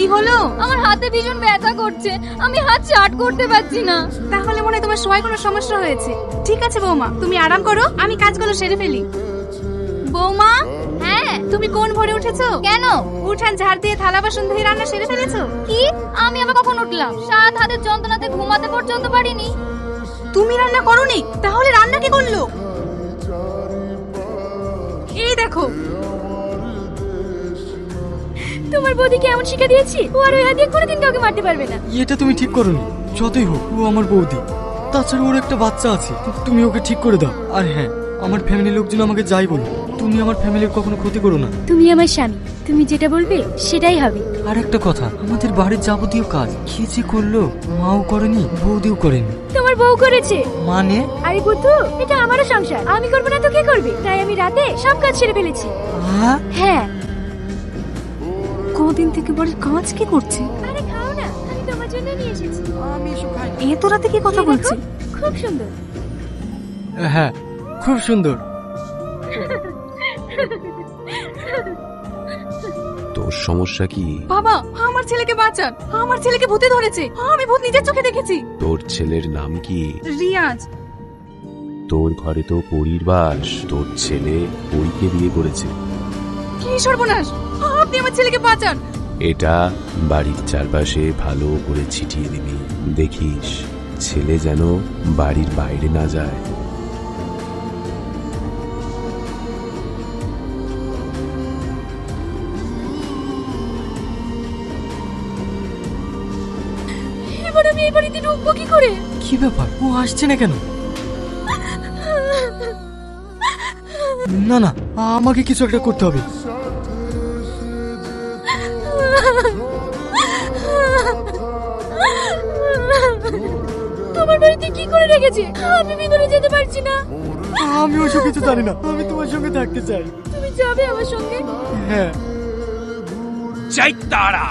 কি হলো? আমার হাতে ভীষণ ব্যথা করছে, আমি হাত চাট করতে পারছি না। তাহলে মনে হয় তোমার শোয়ায় কোনো সমস্যা হয়েছে। ঠিক আছে বৌমা, তুমি আরাম করো, আমি কাজগুলো সেরে ফেলি। বৌমা, হ্যাঁ তুমি কোন ভোরে উঠেছো? কেন? উঠান ঝাড় দিয়ে থালা বাসন ধুয়ে রান্না সেরে ফেলেছো? কি? আমি আবার কখন উঠলাম? সারা হাতের যন্ত্রণাতে ঘুমাতে পর্যন্ত পারিনি। তুমি রান্না করোনি? তাহলে রান্না কে করলো? এই দেখো, তোমার বৌদিকে এমন শিক্ষা দিয়েছি, ও আর ওই হাত দিয়ে কোনোদিন কাউকে মারতে পারবে না। এটা তুমি ঠিক করোনি। যতই হোক ও আমার বৌদি, তাছাড়া ওর একটা বাচ্চা আছে। তুমি ওকে ঠিক করে দাও। আর হ্যাঁ, আমার ফ্যামিলির লোকজন আমাকে যাই বলো, তুমি আমার ফ্যামিলির কখনো ক্ষতি করো না। তুমি আমার স্বামী, তুমি যেটা বলবে সেটাই হবে। আর একটা কথা, আমাদের বাড়ির যাবতীয় কাজ কি যে করলো, মাও করেনি বৌদিও করেনি। তোমার বউ করেছে মানে? আরে বুদ্ধু, এটা আমারও সংসার, আমি করবো না তো কে করবে? তাই আমি রাতে সব কাজ সেরে ফেলেছি। হ্যাঁ। কদিন থেকে বাড়ির কাজ কি করছে? আরে খাও না, আমি তোমার জন্য নিয়ে এসেছি। আমি এসব খাই না। এত রাতে কি কথা বলছে? খুব সুন্দর। হ্যাঁ, খুব সুন্দর। তোর সমস্যা কি? বাবা, আমার ছেলেকে বাঁচান, আমার ছেলেকে ভূতে ধরেছে। আমি ভূত নিজের চোখে দেখেছি। তোর ছেলের নাম কি? রিয়াজ। তোর ঘরে তো পরীর বাস। তোর ছেলে পরীকে বিয়ে করেছে। কি সর্বনাশ! আপনি আমার ছেলেকে বাঁচান। এটা বাড়ির চারপাশে ভালো করে ছিটিয়ে দিবি। দেখিস ছেলে যেন বাড়ির বাইরে না যায়। এবার আমি এই বাড়িতে ঢুকবো কি করে? কি ব্যাপার, ও আসছে না কেন? না না, আমাকে কিছু একটা করতে হবে। তোমার বাড়িতে কি করে রেখেছে? আমি ভিতরে যেতে পারছি না। আমি ওসব কিছু জানি না, আমি তোমার সঙ্গে থাকতে চাই। তুমি যাবে আমার সঙ্গে? হ্যাঁ। চাই তারা